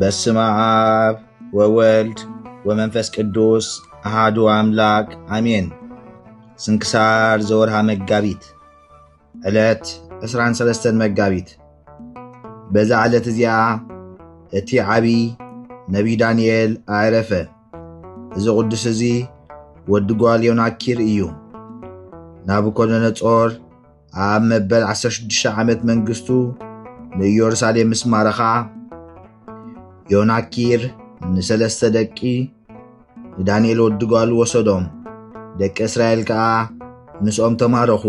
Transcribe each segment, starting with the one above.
በስመ አብ ወወልድ ወመንፈስ ቅዱስ አሐዱ አምላክ አሜን። ስንክሳር ዘወርሃ መጋቢት ዕለት 13 መጋቢት። በዛ ዕለት እዚኣ እቲ ዓብይ ነቢይ ዳንኤል አዕረፈ። እዚ ቅዱስ እዚ ወዲ ጓል ዮናኪር እዩ። ናቡከደነፆር ኣብ መበል 16 ዓመት መንግስቱ ንኢየሩሳሌም ምስ ማረኻ ዮናኪር ንሰለስተ ደቂ ዳንኤል ወዲ ጓል ወሰዶም። ደቂ እስራኤል ከዓ ምስኦም ተማረኹ።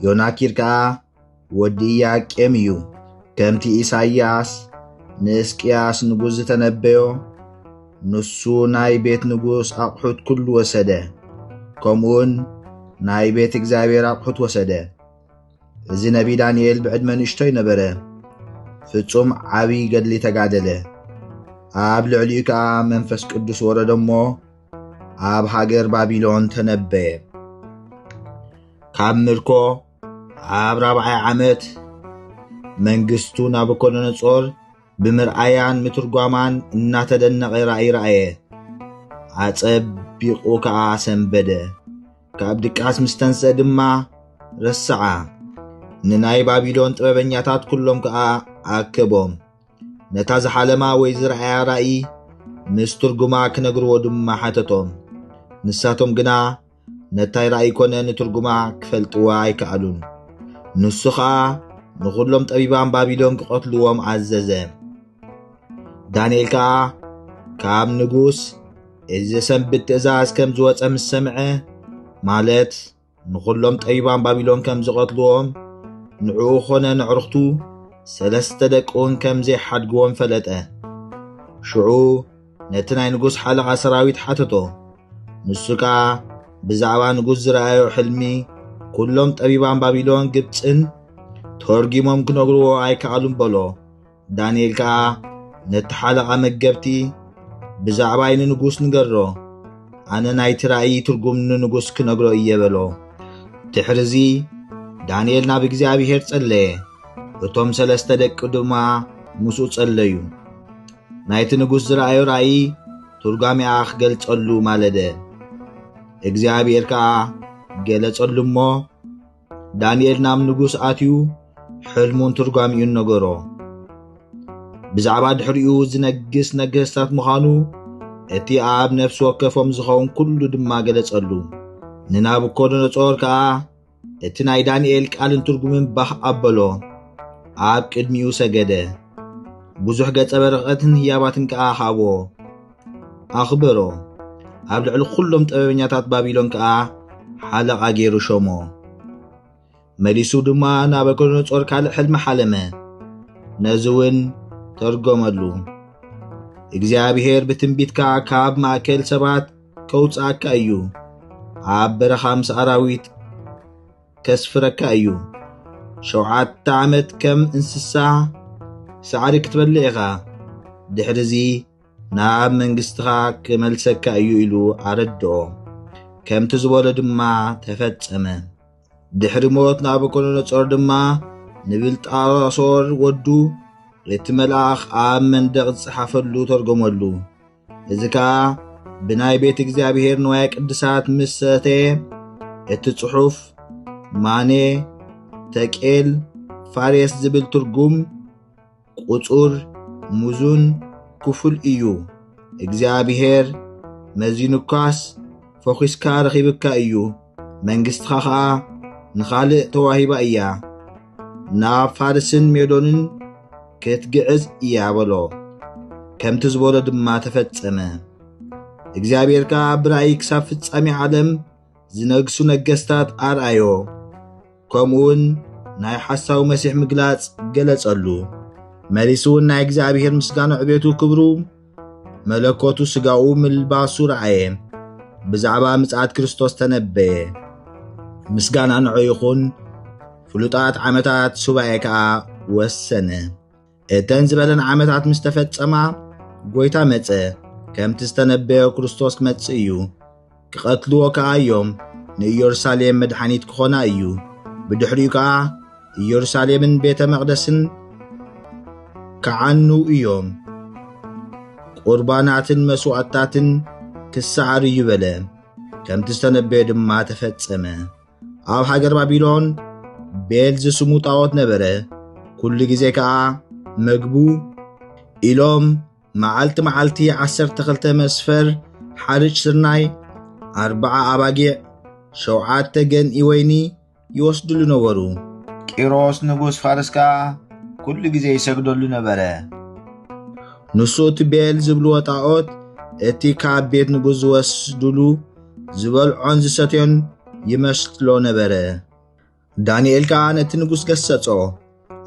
ዮናኪር ከዓ ወዲ ኢያቄም እዩ። ከምቲ ኢሳይያስ ንሕዝቅያስ ንጉሥ ዝተነበዮ ንሱ ናይ ቤት ንጉሥ ኣቑሑት ኩሉ ወሰደ፣ ከምኡውን ናይ ቤት እግዚአብሔር ኣቑሑት ወሰደ። እዚ ነቢይ ዳንኤል ብዕድመ ንእሽቶይ ነበረ፣ ፍጹም ዓብይ ገድሊ ተጋደለ። ኣብ ልዕሊኡ ከዓ መንፈስ ቅዱስ ወረደ እሞ ኣብ ሃገር ባቢሎን ተነበየ። ካብ ምርኮ ኣብ 4ይ ዓመት መንግስቱ ናቡከደነፆር ብምርአያን ምትርጓማን እናተደነቀ ራእይ ረአየ። አጸቢቁ ከዓ ሰንበደ። ካብ ድቃስ ምስተንስአ ድማ ረስዓ። ንናይ ባቢሎን ጥበበኛታት ኩሎም ከዓ ኣከቦም። ነታ ዝሓለማ ወይ ዝረአያ ራእይ ምስ ትርጉማ ክነግርዎ ድማ ሓተቶም። ንሳቶም ግና ነታይ ራእይ ኮነ ንትርጉማ ክፈልጥዋ ኣይከኣሉን። ንሱ ከዓ ንኹሎም ጠቢባን ባቢሎን ክቐትልዎም ኣዘዘ። ዳንኤል ከዓ ካብ ንጉሥ እዚ ሰንብት ትእዛዝ ከም ዝወፀ ምስ ሰምዐ ማለት ንኹሎም ጠቢባን ባቢሎን ከም ዝቐትልዎም ንዕኡ ኾነ ንዕርኽቱ 3 ደቂውን ከም ዘይሓድግዎም ፈለጠ። ሽዑ ነቲ ናይ ንጉሥ ሓለቓ ሰራዊት ሓተቶ። ንሱ ከዓ ብዛዕባ ንጉሥ ዝረአዮ ሕልሚ ኩሎም ጠቢባን ባቢሎን ግብፅን ተርጊሞም ክነግርዎ ኣይከኣሉን በሎ። ዳንኤል ከዓ ነቲ ሓለቓ መገብቲ ብዛዕባ ንንጉሥ ንገሮ፣ ኣነ ናይቲ ራእይ ትርጉም ንንጉሥ ክነግሮ እየ በሎ። ድሕሪዚ ዳንኤል ናብ እግዚአብሔር ጸለየ። እቶም 3 ደቂ ድማ ምስኡ ጸለዩ። ናይቲ ንጉሥ ዝረአዮ ራእይ ትርጓሚኣ ክገልጸሉ ማለደ። እግዚአብሔር ከዓ ገለጸሉ እሞ ዳንኤል ናብ ንጉሥ ኣትዩ ሕልሙን ትርጓሚኡን ነገሮ። ብዛዕባ ድሕሪኡ ዝነግስ ነገስታት ምዃኑ እቲ ኣብ ነፍሲ ወከፎም ዝኸውን ኩሉ ድማ ገለጸሉ። ንናቡከደነፆር ከዓ እቲ ናይ ዳንኤል ቃልን ትርጉምን ባህ ኣበሎ። ኣብ ቅድሚኡ ሰገደ። ብዙሕ ገጸ በረኸትን ህያባትን ከዓ ሃቦ፣ ኣኽበሮ። ኣብ ልዕሊ ኩሎም ጥበበኛታት ባቢሎን ከዓ ሓለቓ ገይሩ ሾሞ። መሊሱ ድማ ናቡከደነፆር ካልእ ሕልሚ ሓለመ፣ ነዚ እውን ተርጎመሉ። እግዚአብሔር ብትንቢትካ ካብ ማእከል ሰባት ከውፅኣካ እዩ፣ ኣብ በረኻ ምስ ኣራዊት ከስፍረካ እዩ። 7 ዓመት ከም እንስሳ ሳዕሪ ክትበልዕ ኢኻ፣ ድሕሪዚ ናብ መንግሥትኻ ክመልሰካ እዩ ኢሉ ኣረድኦ። ከምቲ ዝበሎ ድማ ተፈጸመ። ድሕሪ ሞት ናቡከደነፆር ድማ ንብልጣሶር ወዱ እቲ መልኣኽ ኣብ መንደቕ ዝጸሓፈሉ ተርጎመሉ። እዚ ከዓ ብናይ ቤት እግዚአብሔር ንዋየ ቅድሳት ምስ ሰተየ እቲ ጽሑፍ ማኔ ተቄል ፋሬስ ዝብል ትርጉም ቁጹር ሙዙን ክፉል እዩ። እግዚአብሔር መዚኑካስ ፎኺስካ ረኺብካ እዩ፣ መንግሥትኻ ከዓ ንኻልእ ተዋሂባ እያ፣ ናብ ፋርስን ሜዶንን ክትግዕዝ እያ በሎ። ከምቲ ዝበሎ ድማ ተፈጸመ። እግዚአብሔር ከዓ ብራእይ ክሳብ ፍጻሜ ዓለም ዝነግሱ ነገስታት ኣርአዮ፣ ከምኡውን ናይ ሓሳዊ መሲሕ ምግላጽ ገለጸሉ። መሊሱውን ናይ እግዚአብሔር ምስጋኑ ዕቤቱ ክብሩ መለኮቱ ስጋኡ ምልባሱ ረአየ። ብዛዕባ ምጽኣት ክርስቶስ ተነበየ። ምስጋና ንዑ ይኹን። ፍሉጣት ዓመታት ሱባኤ ከዓ ወሰነ። እተን ዝበለን ዓመታት ምስ ተፈጸማ ጐይታ መጸ። ከምቲ ዝተነበዮ ክርስቶስ ክመጽእ እዩ። ክቐትልዎ ከዓ እዮም። ንኢየሩሳሌም መድኃኒት ክኾና እዩ። ብድሕሪኡ ከዓ ኢየሩሳሌምን ቤተ መቕደስን كعنو إيوم ቁርባናትን መስዋዕታትን ክሳዓር ይበለ ከም ተስተነበየ ድማ ተፈጸመ ኣብ ሃገር ባቢሎን ቤል ዝስሙ ጣዖት ነበረ ኩሉ ግዜ ከዓ መግቡ ኢሎም መዓልቲ 12 መስፈር ሓርጭ ስርናይ 4 ኣባጊዕ 7 ገንኢ ወይኒ ይወስድሉ ነበሩ ቂሮስ ንጉስ ፋርስ ከዓ ኩሉ ግዜ ይሰግደሉ ነበረ ንሱ እቲ ቤል ዝብልዎ ጣዖት እቲ ካብ ቤት ንጉስ ዝወስድሉ ዝበልዖን ዝሰትዮን ይመስሎ ነበረ ዳንኤል ከዓ ነቲ ንጉስ ገሰጾ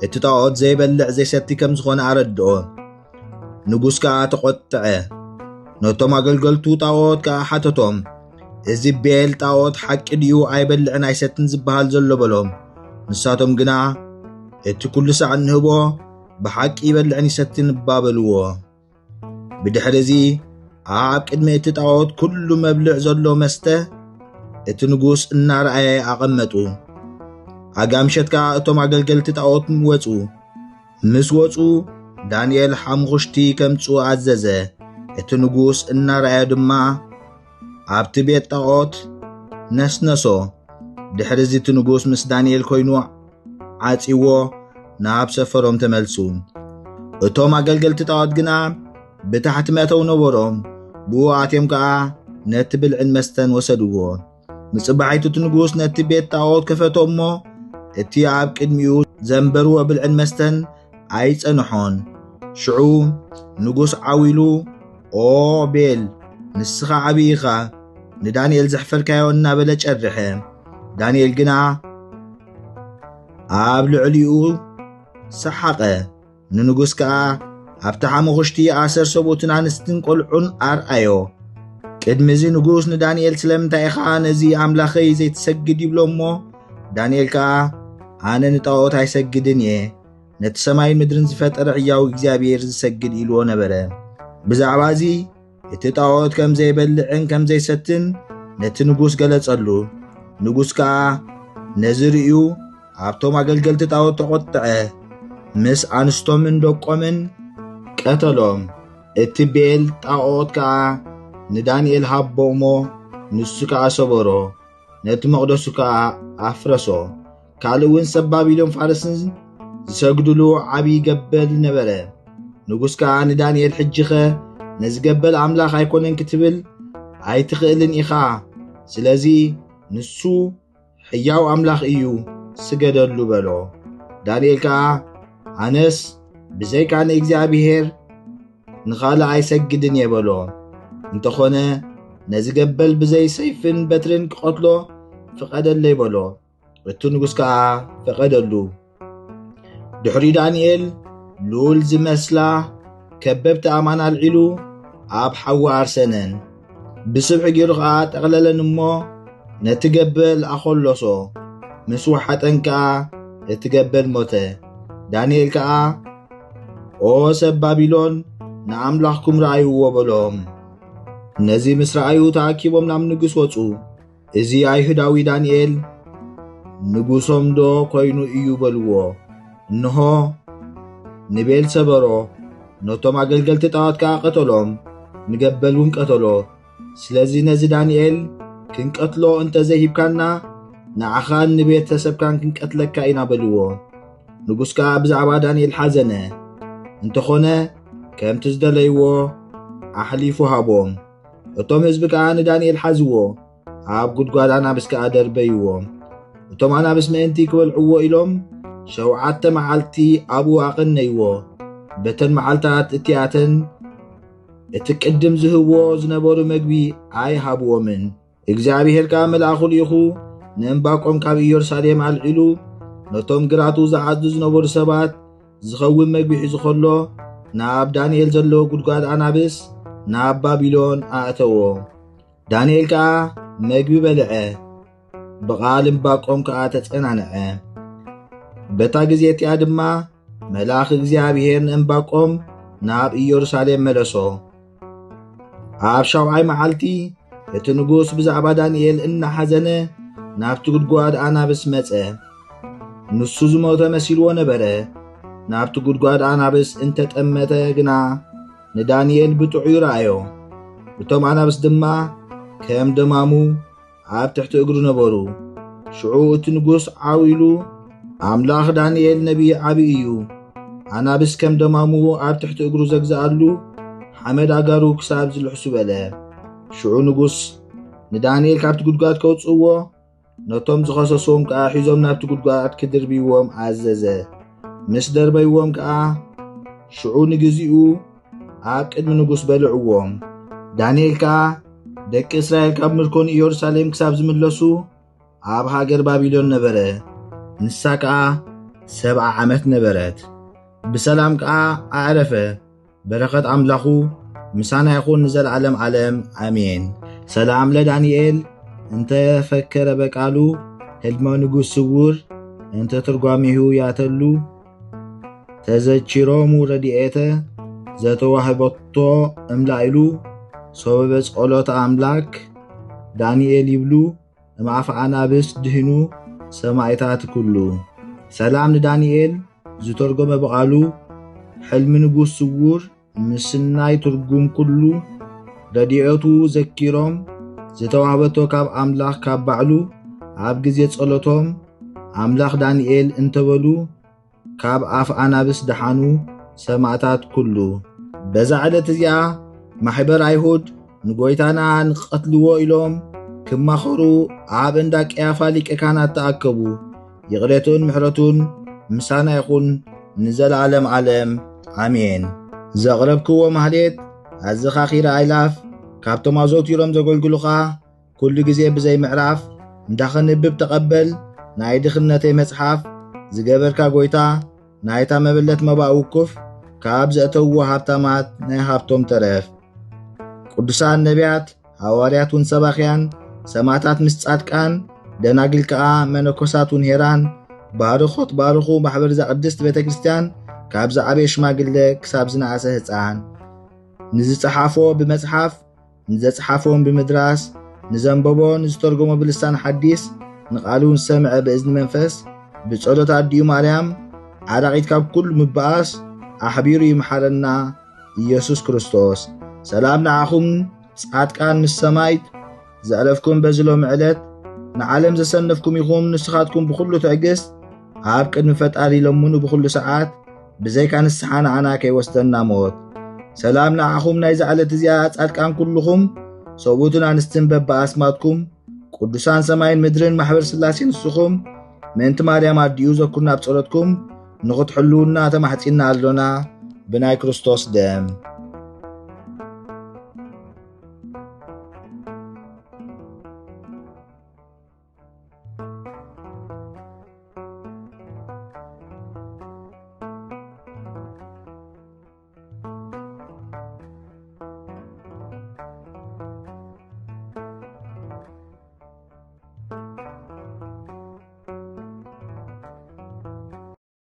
እቲ ጣዖት ዘይበልዕ ዘይሰቲ ከም ዝኾነ ኣረድኦ ንጉስ ከዓ ተቆጥዐ ነቶም ኣገልገልቱ ጣዖት ከዓ ሓተቶም እዚ ቤል ጣዖት ሓቂ ድዩ ኣይበልዕን ኣይሰትን ዝበሃል ዘሎ በሎም ንሳቶም ግና እቲ ኩሉ ሰዓት ንህቦ ብሓቂ ይበልዕን ይሰትን ባበልዎ ብድሕሪዚ ኣብ ቅድሚ እቲ ጣዖት ኩሉ መብልዕ ዘሎ መስተ እቲ ንጉስ እናረኣየ ኣቐመጡ ኣጋምሸት ከዓ እቶም ኣገልገልቲ ጣዖት ወፁ ምስ ወፁ ዳንኤል ሓሙኽሽቲ ከምፁ ኣዘዘ እቲ ንጉስ እናረኣየ ድማ ኣብቲ ቤት ጣዖት ነስነሶ ድሕሪዚ እቲ ንጉስ ምስ ዳንኤል ኮይኑ ዓፂዎ ናብ ሰፈሮም ተመልሱ እቶም ኣገልገልቲ ጣዖት ግና ብታሕቲ መእተው ነበሮም ብኣትዮም ከዓ ነቲ ብልዕን መስተን ወሰድዎ ንጽባሕይቱ እቲ ንጉስ ነቲ ቤት ጣዖት ከፈቶ እሞ እቲ ኣብ ቅድሚኡ ዘንበርዎ ብልዕን መስተን ኣይጸንሖን ሽዑ ንጉስ ዓዊሉ ኦ ቤል ንስኻ ዓብይኻ ንዳንኤል ዘሕፈልካዮ እናበለ ጨርሐ ዳንኤል ግና ኣብ ልዕሊኡ ሰሓቐ ንንጉስ ከዓ ኣብቲ ሓሙኽሽቲ ኣሰር ሰቦትን ኣንስትን ቆልዑን ኣርኣዮ ቅድሚዚ ንጉስ ንዳንኤል ስለምንታይ ኢኻ ነዚ ኣምላኸይ ዘይትሰግድ ይብሎ እሞ ዳንኤል ከዓ ኣነ ንጣዖት ኣይሰግድን እየ ነቲ ሰማይን ምድርን ዝፈጠረ ሕያው እግዚኣብሔር ዝሰግድ ኢልዎ ነበረ ብዛዕባ እዚ እቲ ጣዖት ከም ዘይበልዕን ከም ዘይሰትን ነቲ ንጉስ ገለጸሉ ንጉስ ከዓ ነዚ ርእዩ ኣብቶም ኣገልገልቲ ጣዖት ተቆጥዐ ምስ ኣንስቶምን ደቆምን ቀተሎም እቲ ቤል ጣዖት ከዓ ንዳንኤል ሃቦ እሞ ንሱ ከዓ ሰበሮ ነቲ መቕደሱ ከዓ ኣፍረሶ ካልእ እውን ሰብ ባቢሎን ፋርስን ዝሰግድሉ ዓብይ ገበል ነበረ ንጉስ ከዓ ንዳንኤል ሕጂኸ ነዚ ገበል ኣምላኽ ኣይኮነን ክትብል ኣይትኽእልን ኢኻ ስለዚ ንሱ ሕያው ኣምላኽ እዩ ስገደሉ በሎ ዳንኤል ከዓ ኣነስ ብዘይካ ንእግዚኣብሔር ንኻልእ ኣይሰግድን የበሎ እንተኾነ ነዚ ገበል ብዘይ ሰይፍን በትርን ክቐትሎ ፍቐደለ ይበሎ እቲ ንጉስ ከዓ ፈቐደሉ ድሕሪ ዳንኤል ልዑል ዝመስላ ከበብቲ ኣማን ኣልዒሉ ኣብ ሓዊ ኣርሰነን ብስብሒ ገይሩ ከዓ ጠቕለለን እሞ ነቲ ገበል ኣኸሎሶ ምስ ወሓጠን ከዓ እቲ ገበል ሞተ ዳንኤል ከዓ ኦ ሰብ ባቢሎን ንኣምላኽኩም ረኣይዎ በሎም ነዚ ምስ ረኣዩ ተኣኪቦም ናብ ንጉስ ወፁ እዚ ኣይሁዳዊ ዳንኤል ንጉሶም ዶ ኮይኑ እዩ በልዎ እንሆ ንቤል ሰበሮ ነቶም ኣገልገልቲ ጣዖት ከዓ ቀተሎም ንገበል እውን ቀተሎ ስለዚ ነዚ ዳንኤል ክንቀትሎ እንተዘይሂብካና ንዓኻን ንቤተሰብካን ክንቀትለካ ኢና በልዎ ንጉስ ከዓ ብዛዕባ ዳንኤል ሓዘነ እንተኾነ ከምቲ ዝደለይዎ ኣሕሊፉ ሃቦም እቶም ህዝቢ ከዓ ንዳንኤል ሓዝዎ ኣብ ጉድጓድ ኣናብስ ከዓ ደርበይዎ እቶም ኣናብስ ምእንቲ ክበልዕዎ ኢሎም 7 መዓልቲ ኣብኡ ኣቐነይዎ በተን መዓልታት እቲኣተን እቲ ቅድም ዝህቦ ዝነበሩ መግቢ ኣይሃብዎምን እግዚአብሔር ከዓ መልኣኹ ልኢኹ ንዕንባቆም ካብ ኢየሩሳሌም ኣልዒሉ ነቶም ግራቱ ዝዓዱ ዝነበሩ ሰባት ዝኸውን መግቢ ሒዙ ከሎ ናብ ዳንኤል ዘለዎ ጉድጓድ ኣናብስ ናብ ባቢሎን ኣእተዎ ዳንኤል ከዓ መግቢ በልዐ ብቓል ዕንባቆም ከዓ ተጸናንዐ በታ ግዜ እቲኣ ድማ መልኣኽ እግዚአብሔር ንዕንባቆም ናብ ኢየሩሳሌም መለሶ ኣብ 7ይ መዓልቲ እቲ ንጉስ ብዛዕባ ዳንኤል እናሓዘነ ናብቲ ጉድጓድ ኣናብስ መጸ ንሱ ዝሞተ መሲልዎ ነበረ ናብቲ ጉድጓድ ኣናብስ እንተጠመተ ግና ንዳንኤል ብጥዑይ ረአዮ እቶም ኣናብስ ድማ ከም ደማሙ ኣብ ትሕቲ እግሩ ነበሩ ሽዑ እቲ ንጉስ ዓዊሉ ኣምላኽ ዳንኤል ነቢይ ዓብይ እዩ ኣናብስ ከም ደማሙ ኣብ ትሕቲ እግሩ ዘግዛኣሉ ሓመድ ኣጋሩ ክሳብ ዝልሕሱ በለ ሽዑ ንጉስ ንዳንኤል ካብቲ ጉድጓድ ከውፅዎ ነቶም ዝኸሰሶም ከዓ ሒዞም ናብቲ ጉድጓድ ክድርብይዎም ኣዘዘ ምስ ደርበይዎም ከዓ ሽዑ ንግዚኡ ኣብ ቅድሚ ንጉስ በልዕዎም ዳንኤል ከዓ ደቂ እስራኤል ካብ ምርኮን ኢየሩሳሌም ክሳብ ዝምለሱ ኣብ ሃገር ባቢሎን ነበረ ንሳ ከዓ 70 ዓመት ነበረት ብሰላም ከዓ ኣዕረፈ በረኸት ኣምላኹ ምሳና ይኹን ንዘለዓለም ዓለም ኣሜን ሰላም ለዳንኤል እንተ ፈከረ በቃሉ ህልመ ንጉስ ስውር እንተ ትርጓሚሁ ያተሉ ተዘችሮሙ ረድኤተ ዘተዋህበቶ እምላኢሉ ሶበበ ጸሎተ ኣምላክ ዳንኤል ይብሉ እምኣፈ ኣናብስ ድህኑ ሰማዕታት ኩሉ ሰላም ንዳንኤል ዝተርጎመ በቃሉ ሕልሚ ንጉስ ስውር ምስናይ ትርጉም ኩሉ ረድኤቱ ዘኪሮም ዝተዋህበቶ ካብ ኣምላኽ ካብ ባዕሉ ኣብ ግዜ ጸሎቶም ኣምላኽ ዳንኤል እንተበሉ ካብ ኣፍ ኣናብስ ደሓኑ ሰማዕታት ኩሉ በዛ ዕለት እዚኣ ማሕበር ኣይሁድ ንጎይታና ንቀትልዎ ኢሎም ክማኸሩ ኣብ እንዳ ቀያፋ ሊቀ ካህናት ተኣከቡ ይቕሬቱን ምሕረቱን ምሳና ይኹን ንዘለዓለም ዓለም ኣሜን ዘቕረብክዎ ማህሌት ኣዘኻኺረ ኣይላፍ ካብቶም ኣዘውቲሮም ዘገልግሉኻ ኩሉ ግዜ ብዘይ ምዕራፍ እንዳኸንብብ ተቐበል ናይ ድኽነተይ መጽሓፍ ዝገበርካ ጎይታ ናይታ መበለት መባእ ውኩፍ ካብ ዘእተውዎ ሃብታማት ናይ ሃብቶም ተረፍ ቅዱሳን ነቢያት ሐዋርያቱን ሰባኽያን ሰማዕታት ምስ ጻድቃን ደናግል ከዓ መነኮሳቱን ሄራን ባርኾት ባርኹ ማሕበር ቅድስት ቤተ ክርስቲያን ካብ ዝዓበየ ሽማግለ ክሳብ ዝነኣሰ ህፃን ንዝፀሓፎ ብመጽሓፍ ንዘጽሓፎም ብምድራስ ንዘንበቦ ንዝተርጎሞ ብልሳን ሓዲስ ንቓሉን ሰምዐ ብእዝኒ መንፈስ ብጸሎት ኣዲኡ ማርያም ዓራቂት ካብ ኩሉ ምባኣስ ኣሕቢሩ ይምሓረና ኢየሱስ ክርስቶስ ሰላም ንዓኹም ጻድቃን ምስ ሰማይት ዘዕለፍኩም በዝሎም ዕለት ንዓለም ዘሰነፍኩም ኢኹም ንስኻትኩም ብኩሉ ትዕግስት ኣብ ቅድሚ ፈጣሪ ለምኑ ብኩሉ ሰዓት ብዘይካ ንስሓ ንዓና ከይወስደና ሞት ሰላም ንዓኹም ናይ ዝዓለት እዚኣ ጻድቃን ኩልኹም ሰቡትን ኣንስትን በብኣስማትኩም ቅዱሳን ሰማይን ምድርን ማሕበር ስላሴ ንስኹም ምእንቲ ማርያም ኣዲኡ ዘኩርና ብጸሎትኩም ንኽትሕልውና ተማሕፂና ኣሎና ብናይ ክርስቶስ ደም